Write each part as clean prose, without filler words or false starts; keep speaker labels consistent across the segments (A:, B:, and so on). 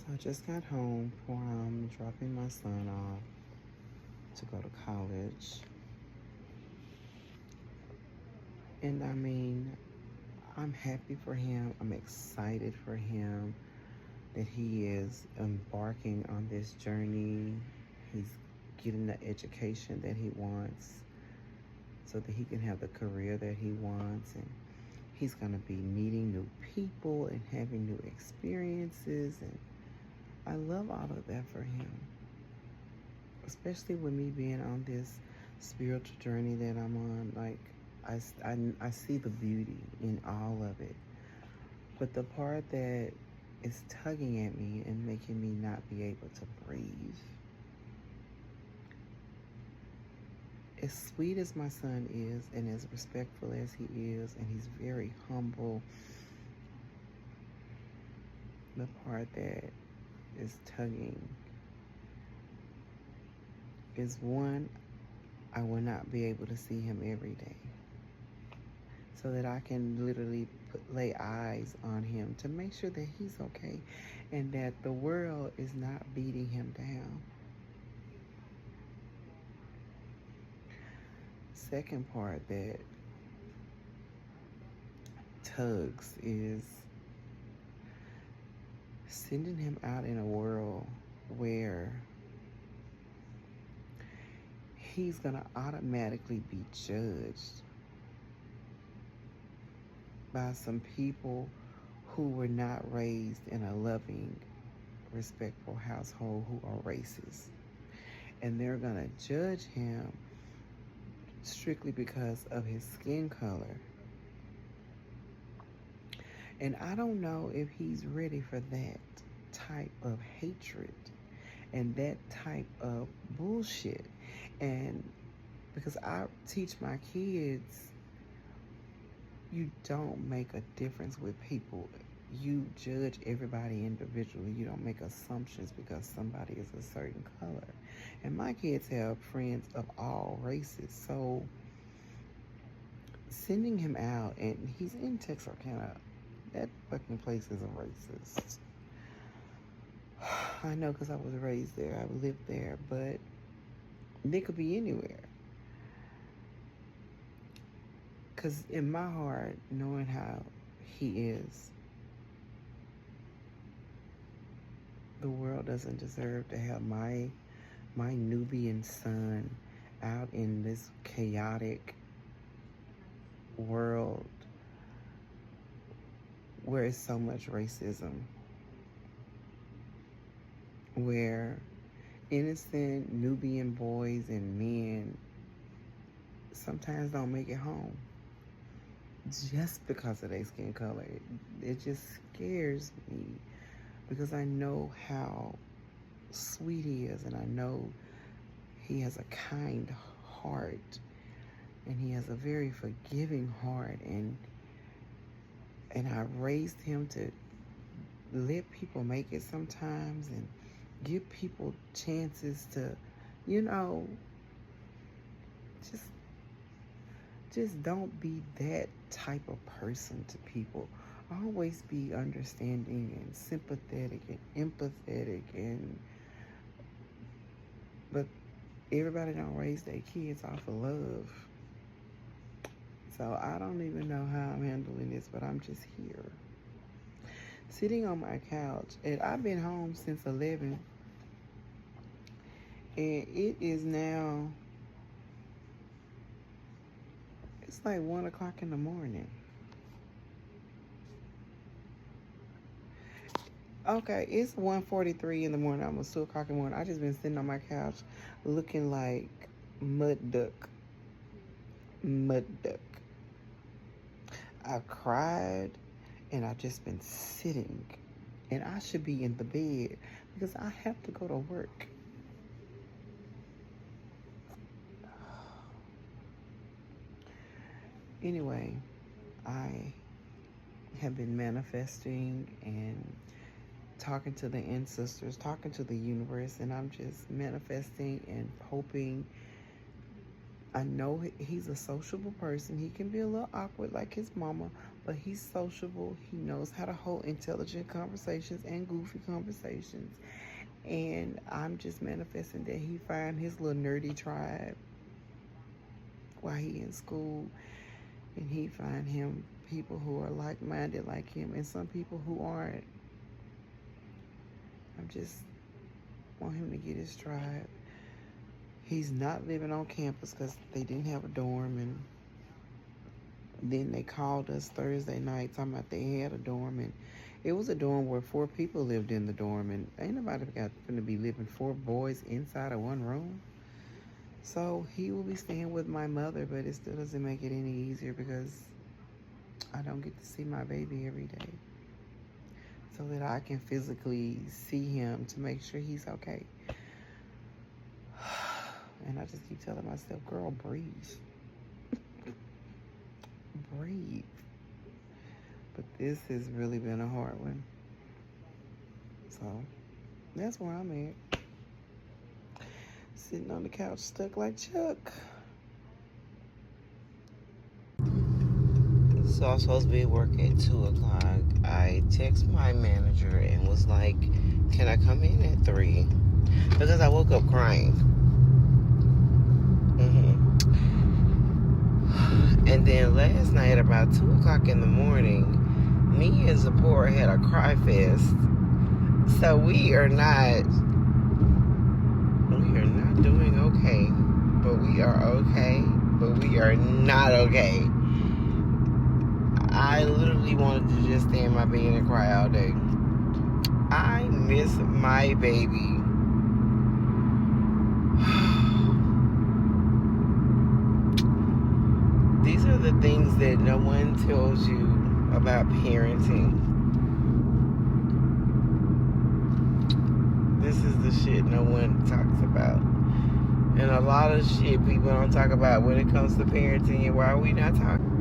A: So I just got home from dropping my son off to go to college. And I mean, I'm happy for him. I'm excited for him that he is embarking on this journey. He's getting the education that he wants so that he can have the career that he wants. And he's going to be meeting new people and having new experiences. And I love all of that for him, especially with me being on this spiritual journey that I'm on. Like, I see the beauty in all of it. But the part that is tugging at me and making me not be able to breathe, as sweet as my son is and as respectful as he is, and he's very humble, the part that is tugging is, one, I will not be able to see him every day, so that I can literally lay eyes on him to make sure that he's okay and that the world is not beating him down. Second part that tugs is sending him out in a world where he's going to automatically be judged by some people who were not raised in a loving, respectful household, who are racist. And they're going to judge him strictly because of his skin color. And I don't know if he's ready for that type of hatred and that type of bullshit. And because I teach my kids, you don't make a difference with people. You judge everybody individually. You don't make assumptions because somebody is a certain color. And my kids have friends of all races. So sending him out, and he's in Texarkana. That fucking place is a racist. I know because I was raised there. I lived there. But they could be anywhere. Because in my heart, knowing how he is, the world doesn't deserve to have my Nubian son out in this chaotic world where it's so much racism, where innocent Nubian boys and men sometimes don't make it home just because of their skin color. It just scares me because I know how sweet he is, and I know he has a kind heart, and he has a very forgiving heart, and I raised him to let people make it sometimes and give people chances to, you know, just don't be that type of person to people. Always be understanding and sympathetic and empathetic, but everybody don't raise their kids off of love. So I don't even know how I'm handling this, but I'm just here, sitting on my couch. And I've been home since 11. And it is now, it's like 1 o'clock in the morning. Okay, it's 1:43 in the morning, almost 2 o'clock in the morning. I just been sitting on my couch looking like mud duck. Mud duck. I've cried and I've just been sitting. And I should be in the bed because I have to go to work. Anyway, I have been manifesting and talking to the ancestors, talking to the universe, and I'm just manifesting and hoping. I know he's a sociable person. He can be a little awkward like his mama, but he's sociable. He knows how to hold intelligent conversations and goofy conversations. And I'm just manifesting that he find his little nerdy tribe while he in school, and he find him people who are like-minded like him, and some people who aren't. I just want him to get his tribe. He's not living on campus because they didn't have a dorm, and then they called us Thursday night talking about they had a dorm, and it was a dorm where 4 people lived in the dorm, and ain't nobody got going to be living 4 boys inside of one room. So he will be staying with my mother, but it still doesn't make it any easier because I don't get to see my baby every day, so that I can physically see him to make sure he's okay. And I just keep telling myself, girl, breathe. Breathe. But this has really been a hard one. So that's where I'm at. Sitting on the couch stuck like Chuck. So I was supposed to be at work at 2 o'clock. I texted my manager and was like, can I come in at 3? Because I woke up crying. And then last night about 2 o'clock in the morning, me and Zipporah had a cry fest. So we are not doing okay. But we are okay. But we are not okay. I literally wanted to just stay in my bed and cry all day. I miss my baby. These are the things that no one tells you about parenting. This is the shit no one talks about. And a lot of shit people don't talk about when it comes to parenting. And why are we not talking?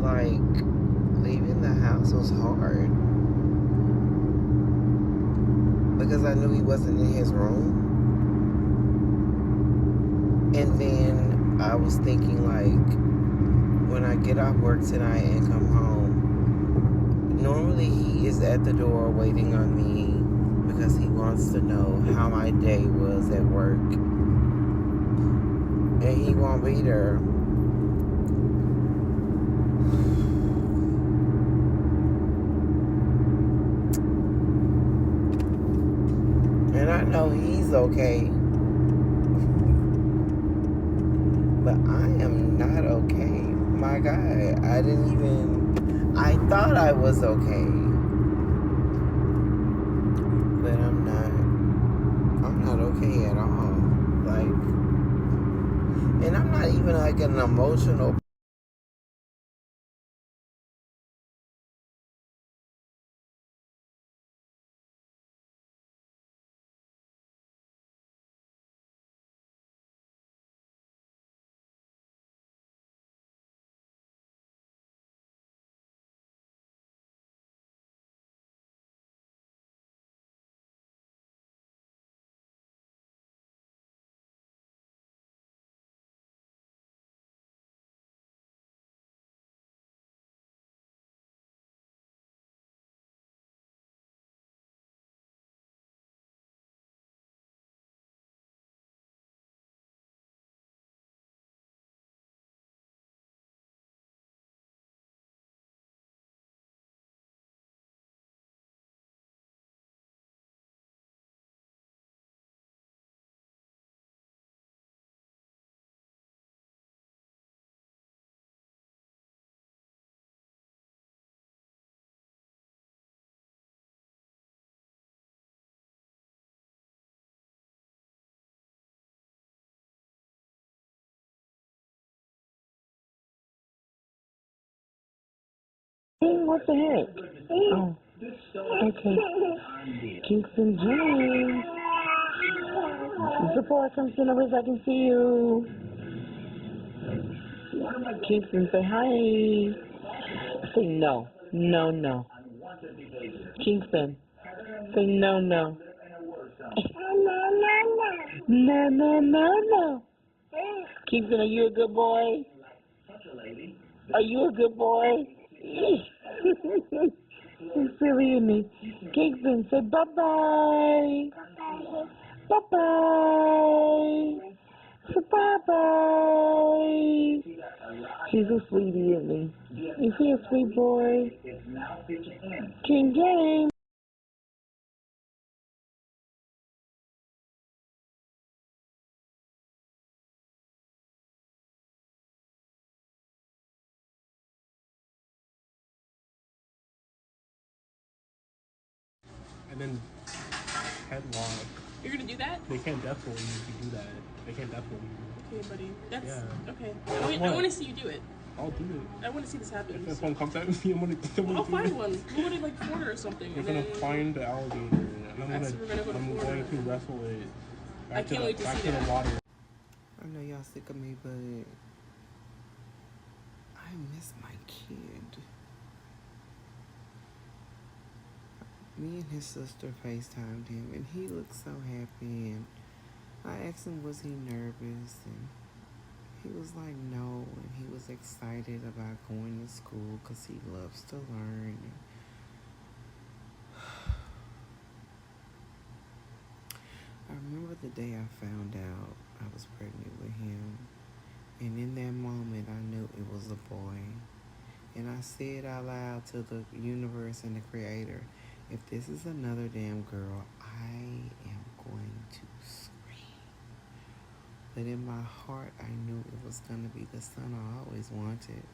A: Like, leaving the house was hard. Because I knew he wasn't in his room. And then I was thinking, like, when I get off work tonight and come home, normally he is at the door waiting on me because he wants to know how my day was at work. And he won't be there. And I know he's okay. But I am not okay. My God, I thought I was okay. But I'm not okay at all. Like, and I'm not even like an emotional what the heck? Oh, okay. Kingston James. Zipporah, come sit over so I can see you. Kingston, say hi. Say no. No, no. Kingston, say no, no. No, no, no, no. Kingston, are you a good boy? Are you a good boy? He's silly, isn't he? Kingston said bye-bye. Bye-bye. Bye-bye. He's a sweetie, isn't he? Is he a sweet boy? King James.
B: And then headlock.
C: You're gonna do that?
B: They can't death roll you if you do that. They can't death roll you.
C: Okay, buddy. That's okay. I
B: What?
C: want to see you do it.
B: I'll do it.
C: I want to see this happen.
B: If one comes at me, I'm gonna
C: I'll find one. We'll go to like Florida or something.
B: We're gonna find the alligator, and I'm
C: we're gonna go to
B: I'm
C: Florida.
B: going to wrestle it
C: I can't wait to see
B: back to
C: that.
B: the water.
A: I know y'all sick of me, but I miss my kid. Me and his sister FaceTimed him, and he looked so happy. And I asked him, was he nervous? And he was like, no. And he was excited about going to school because he loves to learn. I remember the day I found out I was pregnant with him. And in that moment, I knew it was a boy. And I said out loud to the universe and the creator, if this is another damn girl, I am going to scream. But in my heart, I knew it was going to be the son I always wanted.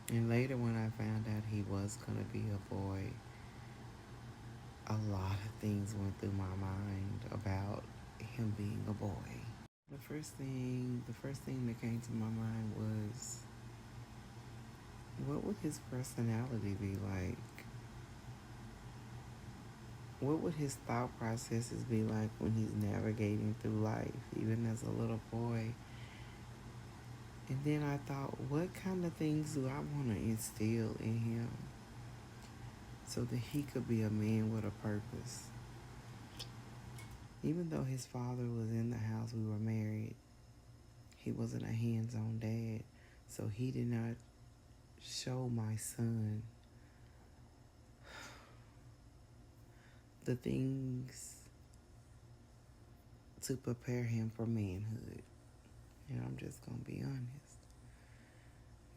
A: And later when I found out he was going to be a boy, a lot of things went through my mind about him being a boy. The first thing that came to my mind was, what would his personality be like? What would his thought processes be like when he's navigating through life, even as a little boy? And then I thought, what kind of things do I want to instill in him so that he could be a man with a purpose? Even though his father was in the house, we were married, he wasn't a hands-on dad, so he did not show my son the things to prepare him for manhood. And I'm just going to be honest.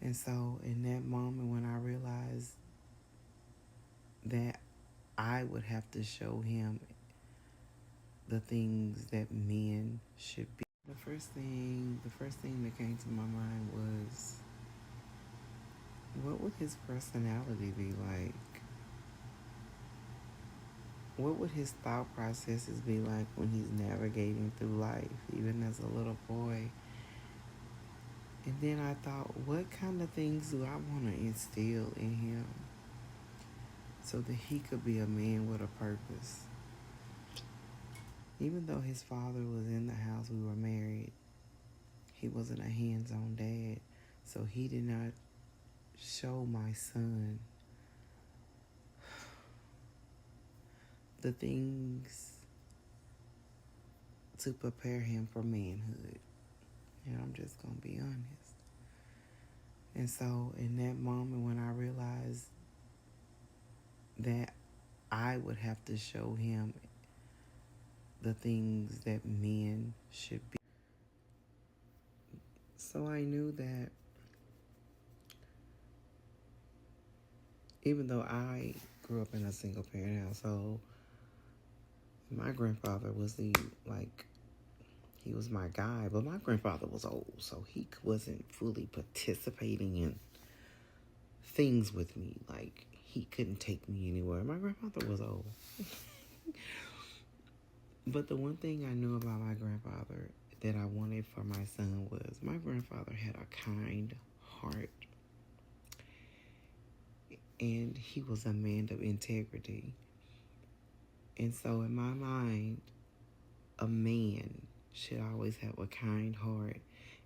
A: And so in that moment when I realized that I would have to show him the things that men should be, the first thing that came to my mind was, what would his personality be like? What would his thought processes be like when he's navigating through life, even as a little boy? And then I thought, what kind of things do I want to instill in him so that he could be a man with a purpose? Even though his father was in the house, we were married, he wasn't a hands-on dad, so he did not show my son the things to prepare him for manhood. And I'm just going to be honest. And so in that moment when I realized that I would have to show him the things that men should be, so I knew that even though I grew up in a single parent household, my grandfather was he was my guy, but my grandfather was old, so he wasn't fully participating in things with me. Like, he couldn't take me anywhere. My grandfather was old. But the one thing I knew about my grandfather that I wanted for my son was, my grandfather had a kind heart, and he was a man of integrity. And so in my mind, a man should always have a kind heart,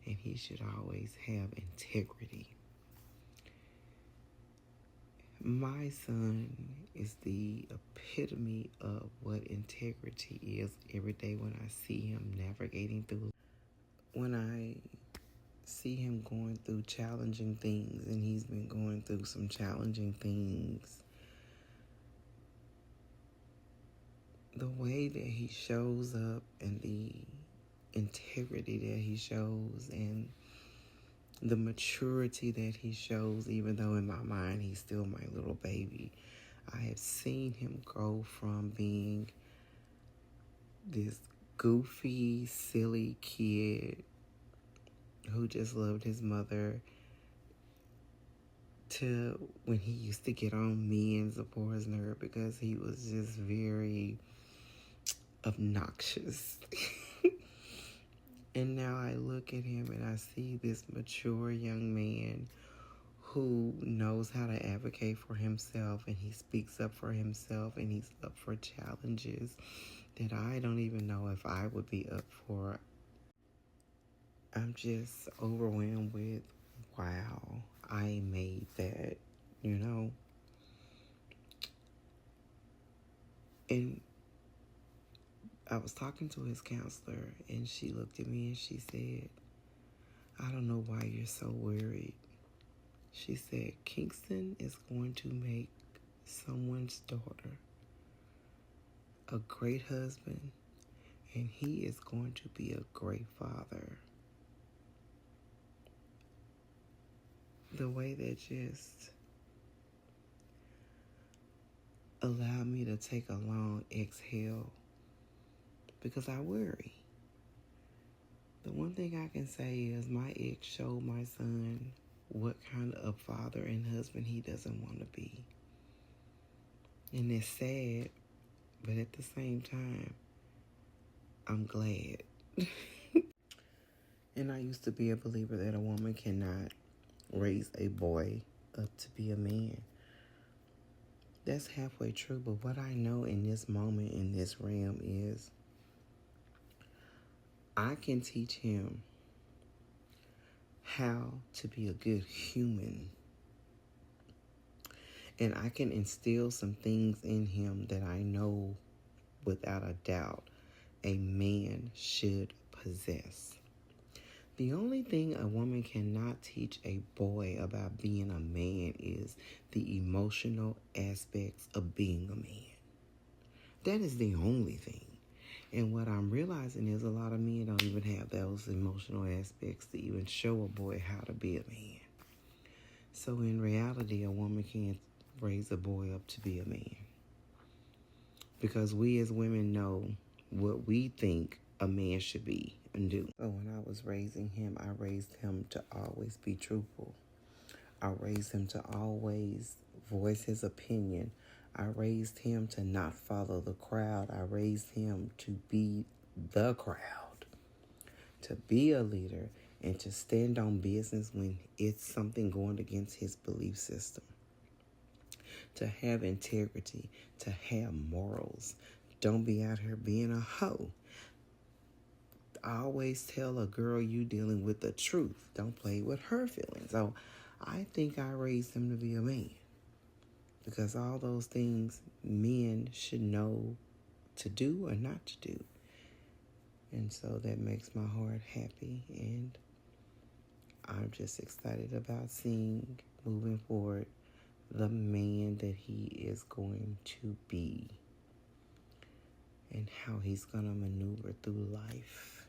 A: and he should always have integrity. My son is the epitome of what integrity is every day when I see him navigating through. When I see him going through challenging things, and he's been going through some challenging things. The way that he shows up and the integrity that he shows and the maturity that he shows, even though in my mind he's still my little baby. I have seen him grow from being this goofy, silly kid who just loved his mother to when he used to get on me and Zipporah's nerve because he was just very obnoxious. And now I look at him and I see this mature young man who knows how to advocate for himself, and he speaks up for himself, and he's up for challenges that I don't even know if I would be up for. I'm just overwhelmed with, wow, I made that, you know? And I was talking to his counselor, and she looked at me and she said, I don't know why you're so worried. She said, Kingston is going to make someone's daughter a great husband, and he is going to be a great father. The way that just allowed me to take a long exhale, because I worry. The one thing I can say is my ex showed my son what kind of father and husband he doesn't want to be. And it's sad, but at the same time, I'm glad. And I used to be a believer that a woman cannot raise a boy up to be a man. That's halfway true, but what I know in this moment, in this realm, is I can teach him how to be a good human. And I can instill some things in him that I know without a doubt a man should possess. The only thing a woman cannot teach a boy about being a man is the emotional aspects of being a man. That is the only thing. And what I'm realizing is a lot of men don't even have those emotional aspects to even show a boy how to be a man. So in reality, a woman can't raise a boy up to be a man. Because we as women know what we think a man should be and do. So when I was raising him, I raised him to always be truthful. I raised him to always voice his opinion. I raised him to not follow the crowd. I raised him to be the crowd, to be a leader, and to stand on business when it's something going against his belief system. To have integrity, to have morals. Don't be out here being a hoe. I always tell a girl, you dealing with the truth. Don't play with her feelings. So I think I raised him to be a man. Because all those things men should know to do or not to do. And so that makes my heart happy. And I'm just excited about seeing, moving forward, the man that he is going to be and how he's going to maneuver through life.